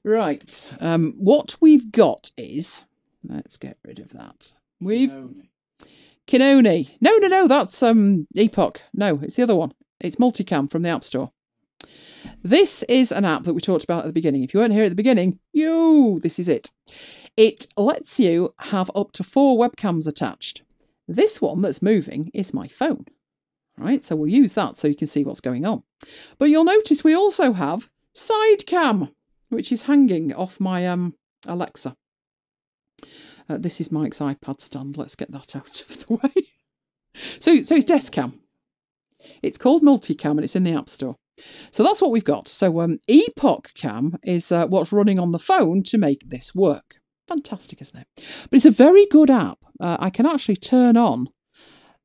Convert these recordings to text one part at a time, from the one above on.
Right. What we've got is... Let's get rid of that. We've... Kinoni. No. That's Epoch. No, it's the other one. It's Multicam from the App Store. This is an app that we talked about at the beginning. If you weren't here at the beginning, this is it. It lets you have up to 4 webcams attached. This one that's moving is my phone. Right, so we'll use that so you can see what's going on. But you'll notice we also have Sidecam, which is hanging off my Alexa. This is Mike's iPad stand. Let's get that out of the way. So it's desk cam. It's called Multicam and it's in the App Store. So that's what we've got. So Epoch Cam is what's running on the phone to make this work. Fantastic, isn't it? But it's a very good app. I can actually turn on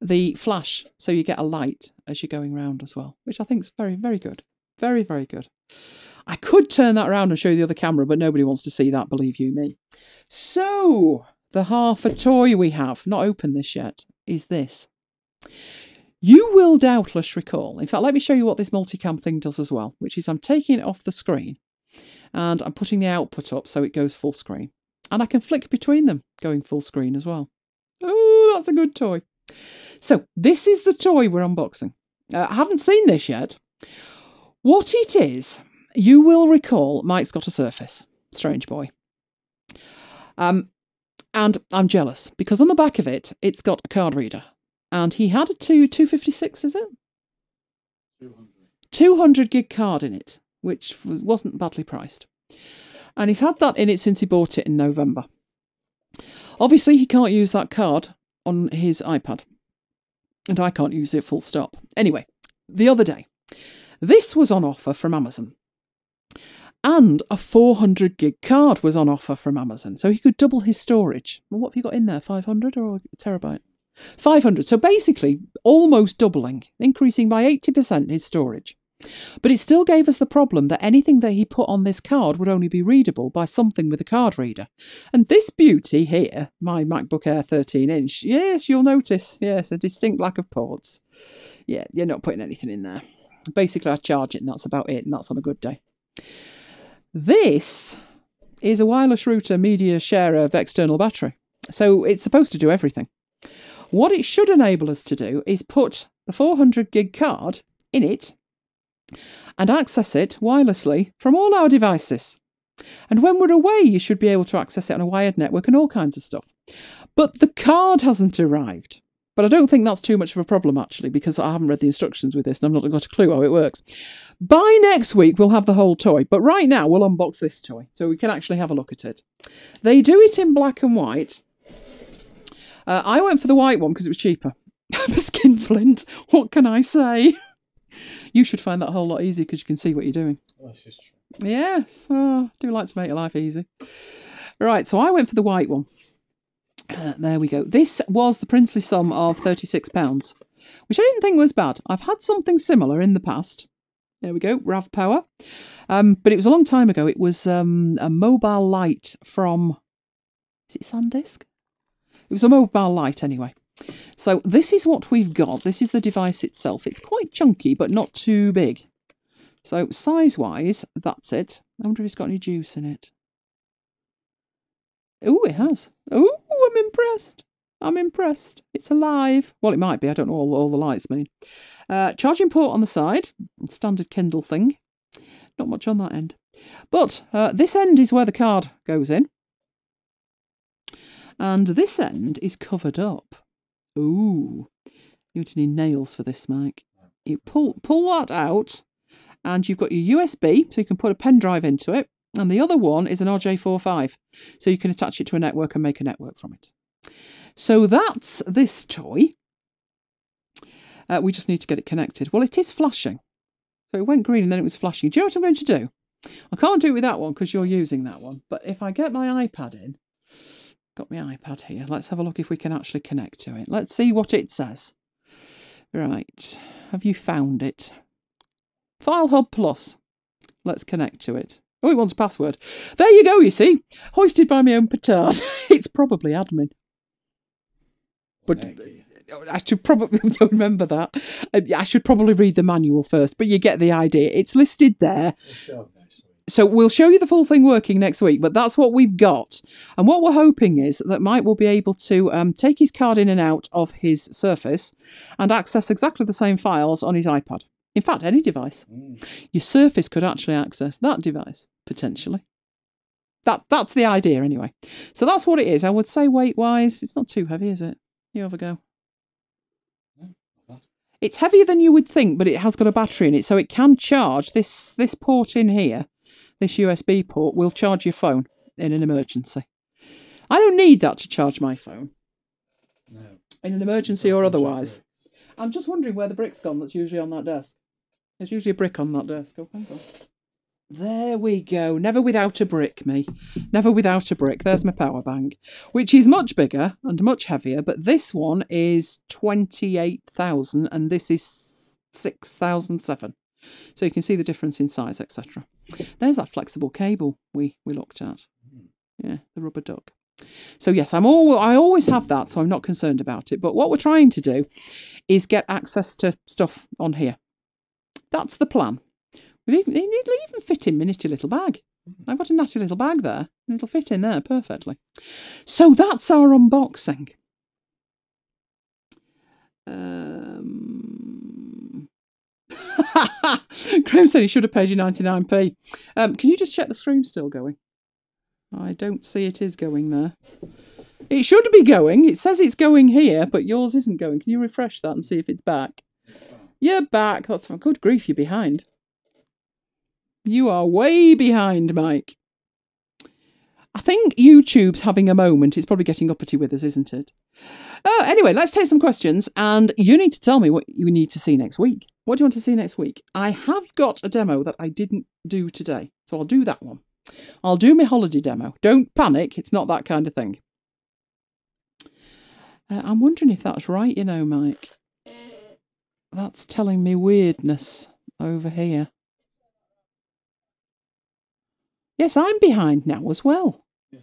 the flash so you get a light as you're going around as well, which I think is very, very good. Very, very good. I could turn that around and show you the other camera, but nobody wants to see that, believe you me. So the half a toy we have, not opened this yet, is this. You will doubtless recall, in fact, let me show you what this multicam thing does as well, which is I'm taking it off the screen and I'm putting the output up so it goes full screen. And I can flick between them going full screen as well. Oh, that's a good toy. So this is the toy we're unboxing. I haven't seen this yet. What it is, you will recall Mike's got a Surface. Strange boy. And I'm jealous because on the back of it, it's got a card reader. And he had a 256, is it? 200 gig card in it, which wasn't badly priced. And he's had that in it since he bought it in November. Obviously, he can't use that card on his iPad. And I can't use it full stop. Anyway, the other day, this was on offer from Amazon. And a 400 gig card was on offer from Amazon. So he could double his storage. Well, what have you got in there? 500 or a terabyte? 500. So basically, almost doubling, increasing by 80% his storage. But it still gave us the problem that anything that he put on this card would only be readable by something with a card reader. And this beauty here, my MacBook Air 13-inch, yes, you'll notice, yes, a distinct lack of ports. Yeah, you're not putting anything in there. Basically, I charge it and that's about it, and that's on a good day. This is a wireless router media sharer of external battery. So it's supposed to do everything. What it should enable us to do is put the 400 gig card in it and access it wirelessly from all our devices. And when we're away, you should be able to access it on a wired network and all kinds of stuff. But the card hasn't arrived. But I don't think that's too much of a problem, actually, because I haven't read the instructions with this and I've not got a clue how it works. By next week, we'll have the whole toy. But right now, we'll unbox this toy so we can actually have a look at it. They do it in black and white. I went for the white one because it was cheaper. I'm a skinflint. What can I say? You should find that a whole lot easier because you can see what you're doing. That's just true. Yes, I do like to make your life easy. Right, so I went for the white one. There we go. This was the princely sum of £36, which I didn't think was bad. I've had something similar in the past. There we go, RAV Power. But it was a long time ago. It was a mobile light from, is it SanDisk? It was a mobile light anyway. So this is what we've got. This is the device itself. It's quite chunky, but not too big. So size-wise, that's it. I wonder if it's got any juice in it. Oh, it has. Oh, I'm impressed. I'm impressed. It's alive. Well, it might be. I don't know what all the lights mean. Charging port on the side. Standard Kindle thing. Not much on that end. But this end is where the card goes in. And this end is covered up. Ooh. You're going to need nails for this, Mike. You pull that out. And you've got your USB, so you can put a pen drive into it. And the other one is an RJ45, so you can attach it to a network and make a network from it. So that's this toy. We just need to get it connected. Well, it is flashing. So it went green and then it was flashing. Do you know what I'm going to do? I can't do it with that one because you're using that one. But if I get my iPad in, got my iPad here. Let's have a look if we can actually connect to it. Let's see what it says. Right. Have you found it? File Hub Plus. Let's connect to it. Oh, it wants a password. There you go, you see. Hoisted by my own petard. It's probably admin. But I should probably remember that. I should probably read the manual first, but you get the idea. It's listed there. So we'll show you the full thing working next week, but that's what we've got. And what we're hoping is that Mike will be able to take his card in and out of his Surface and access exactly the same files on his iPad. In fact, any device. Your Surface could actually access that device, potentially. That's the idea, anyway. So that's what it is. I would say weight-wise, it's not too heavy, is it? You have a go. It's heavier than you would think, but it has got a battery in it, so it can charge. This port in here, this USB port, will charge your phone in an emergency. I don't need that to charge my phone. No. In an emergency or otherwise. I'm just wondering where the brick's gone that's usually on that desk. There's usually a brick on that desk. Oh, hang on. There we go. Never without a brick, me. Never without a brick. There's my power bank, which is much bigger and much heavier, but this one is 28,000 and this is 6,007. So you can see the difference in size, etc. There's that flexible cable we looked at. Yeah, the rubber duck. So yes, I always have that, so I'm not concerned about it. But what we're trying to do is get access to stuff on here. That's the plan. It'll even fit in my nifty little bag. I've got a natty little bag there, and it'll fit in there perfectly. So that's our unboxing. Graham said he should have paid you 99p. Can you just check the screen's still going? I don't see it is going there. It should be going. It says it's going here, but yours isn't going. Can you refresh that and see if it's back? You're back. That's good grief, you're behind. You are way behind, Mike. I think YouTube's having a moment. It's probably getting uppity with us, isn't it? Anyway, let's take some questions. And you need to tell me what you need to see next week. What do you want to see next week? I have got a demo that I didn't do today. So I'll do that one. I'll do my holiday demo. Don't panic. It's not that kind of thing. I'm wondering if that's right, you know, Mike. That's telling me weirdness over here. Yes, I'm behind now as well. Yes,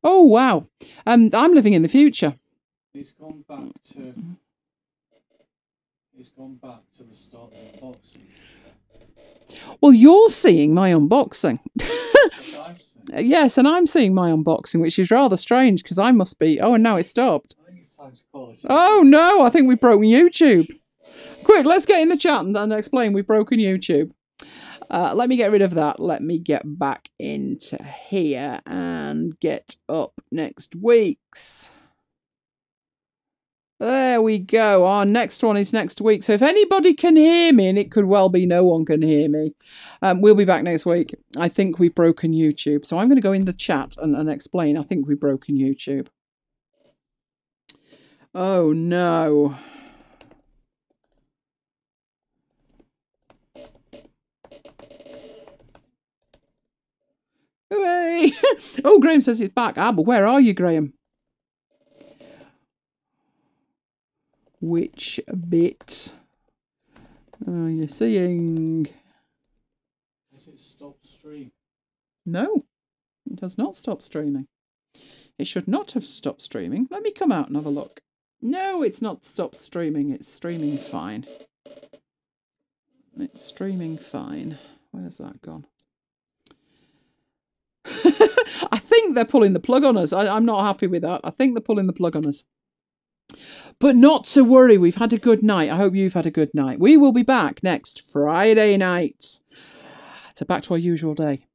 oh, wow. I'm living in the future. It's gone back to the start of the unboxing. Well, you're seeing my unboxing. Yes, and I'm seeing my unboxing, which is rather strange because I must be... Oh, and now it's stopped. I think it's time to call it. Oh, no, I think we've broken YouTube. Quick, let's get in the chat and explain we've broken YouTube. Let me get rid of that. Let me get back into here and get up next week's. There we go. Our next one is next week. So if anybody can hear me, and it could well be no one can hear me, we'll be back next week. I think we've broken YouTube. So I'm going to go in the chat and explain. I think we've broken YouTube. Oh, no. Hooray! Oh, Graham says it's back. But where are you, Graham? Which bit are you seeing? Has it stopped streaming? No, it has not stopped streaming. It should not have stopped streaming. Let me come out and have a look. No, it's not stopped streaming. It's streaming fine. It's streaming fine. Where's that gone? I think they're pulling the plug on us. I'm not happy with that. I think they're pulling the plug on us. But not to worry. We've had a good night. I hope you've had a good night. We will be back next Friday night. So back to our usual day.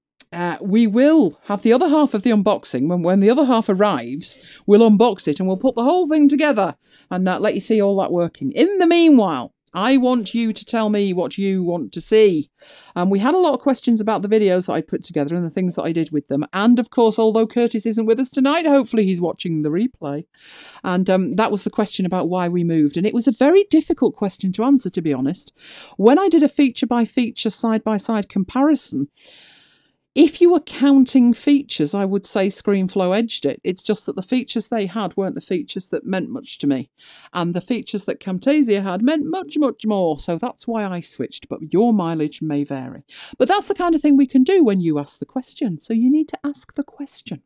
We will have the other half of the unboxing. When the other half arrives, we'll unbox it and we'll put the whole thing together and let you see all that working. In the meanwhile, I want you to tell me what you want to see. We had a lot of questions about the videos that I put together and the things that I did with them. And of course, although Curtis isn't with us tonight, hopefully he's watching the replay. And that was the question about why we moved. And it was a very difficult question to answer, to be honest. When I did a feature by feature, side by side comparison, if you were counting features, I would say ScreenFlow edged it. It's just that the features they had weren't the features that meant much to me. And the features that Camtasia had meant much, much more. So that's why I switched. But your mileage may vary. But that's the kind of thing we can do when you ask the question. So you need to ask the question.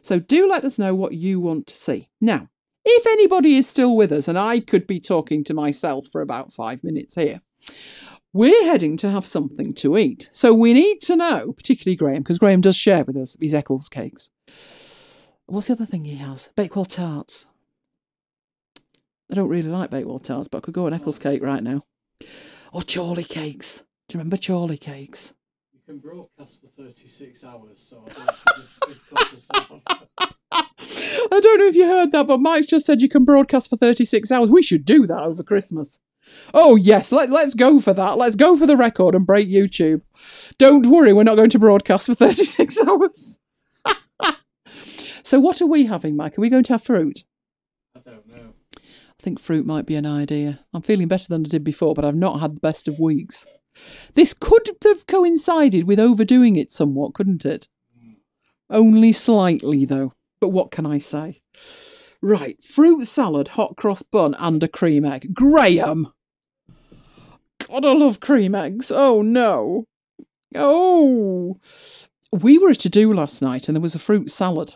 So do let us know what you want to see. Now, if anybody is still with us, and I could be talking to myself for about 5 minutes here, We're heading to have something to eat. So we need to know, particularly Graham, because Graham does share with us his Eccles cakes. What's the other thing he has? Bakewell tarts. I don't really like Bakewell tarts, but I could go on Eccles cake right now. Or Chorley cakes. Do you remember Chorley cakes? You can broadcast for 36 hours, so I don't think you've got us off. I don't know if you heard that, but Mike's just said you can broadcast for 36 hours. We should do that over Christmas. Oh, yes, let's go for that. Let's go for the record and break YouTube. Don't worry, we're not going to broadcast for 36 hours. So what are we having, Mike? Are we going to have fruit? I don't know. I think fruit might be an idea. I'm feeling better than I did before, but I've not had the best of weeks. This could have coincided with overdoing it somewhat, couldn't it? Only slightly, though. But what can I say? Right, fruit salad, hot cross bun and a cream egg. Graham! God, I love cream eggs. Oh, no. Oh! We were at a do last night and there was a fruit salad.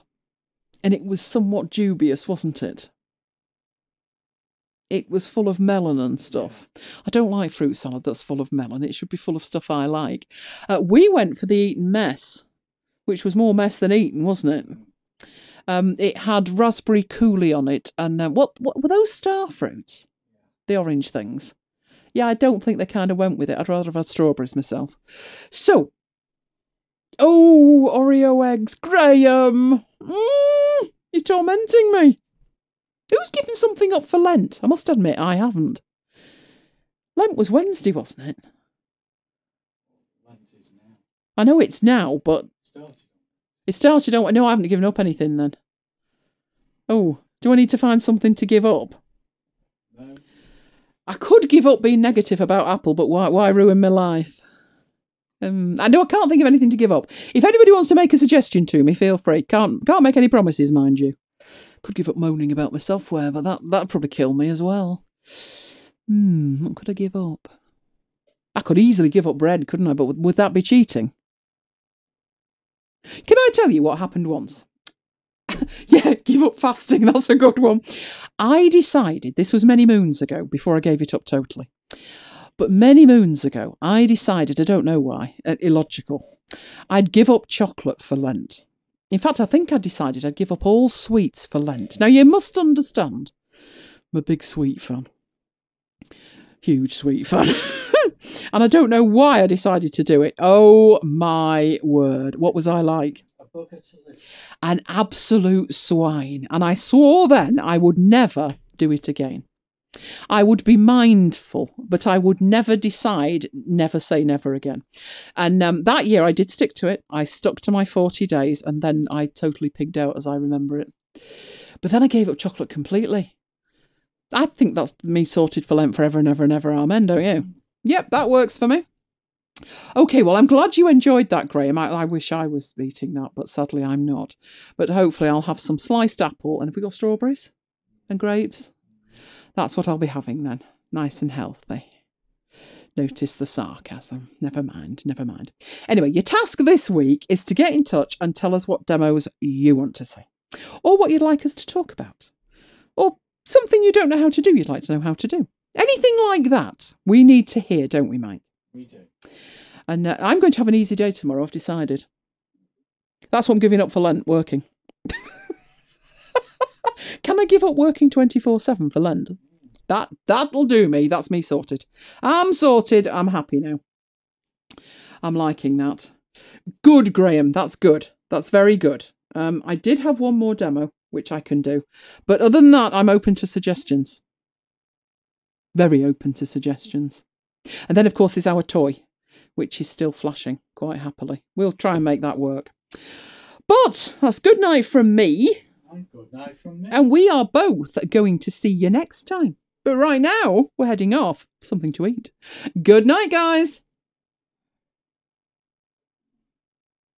And it was somewhat dubious, wasn't it? It was full of melon and stuff. I don't like fruit salad that's full of melon. It should be full of stuff I like. We went for the Eton mess, which was more mess than Eton, wasn't it? It had raspberry coulis on it. And what were those star fruits? The orange things. Yeah, I don't think they kind of went with it. I'd rather have had strawberries myself. So, oh, Oreo eggs. Graham! You're tormenting me. Who's given something up for Lent? I must admit, I haven't. Lent was Wednesday, wasn't it? Lent is now. I know it's now, but... It started. No, I haven't given up anything then. Oh, do I need to find something to give up? No. I could give up being negative about Apple, but why ruin my life? I know I can't think of anything to give up. If anybody wants to make a suggestion to me, feel free. Can't make any promises, mind you. Could give up moaning about my software, but that'd probably kill me as well. What could I give up? I could easily give up bread, couldn't I? But would that be cheating? Can I tell you what happened once? Yeah, give up fasting. That's a good one. I decided, this was many moons ago, before I gave it up totally. But many moons ago, I decided, I don't know why, illogical, I'd give up chocolate for Lent. In fact, I think I decided I'd give up all sweets for Lent. Now, you must understand, I'm a big sweet fan. Huge sweet fan. And I don't know why I decided to do it. Oh, my word. What was I like? An absolute swine. And I swore then I would never do it again. I would be mindful, but I would never decide, never say never again. And that year I did stick to it. I stuck to my 40 days and then I totally pigged out as I remember it. But then I gave up chocolate completely. I think that's me sorted for Lent forever and ever and ever. Amen, don't you? Yep, that works for me. Okay, well, I'm glad you enjoyed that, Graham. I wish I was eating that, but sadly I'm not. But hopefully I'll have some sliced apple. And have we got strawberries and grapes? That's what I'll be having then. Nice and healthy. Notice the sarcasm. Never mind, never mind. Anyway, your task this week is to get in touch and tell us what demos you want to see. Or what you'd like us to talk about. Or something you don't know how to do you'd like to know how to do. Anything like that. We need to hear, don't we, Mike? We do. And I'm going to have an easy day tomorrow, I've decided. That's what I'm giving up for Lent, working. Can I give up working 24/7 for Lent? That'll do me. That's me sorted. I'm sorted. I'm happy now. I'm liking that. Good, Graham. That's good. That's very good. I did have one more demo, which I can do. But other than that, I'm open to suggestions. Very open to suggestions. And then, of course, there's our toy, which is still flashing quite happily. We'll try and make that work. But that's good night from me. And good night from me. And we are both going to see you next time. But right now, we're heading off for something to eat. Good night, guys.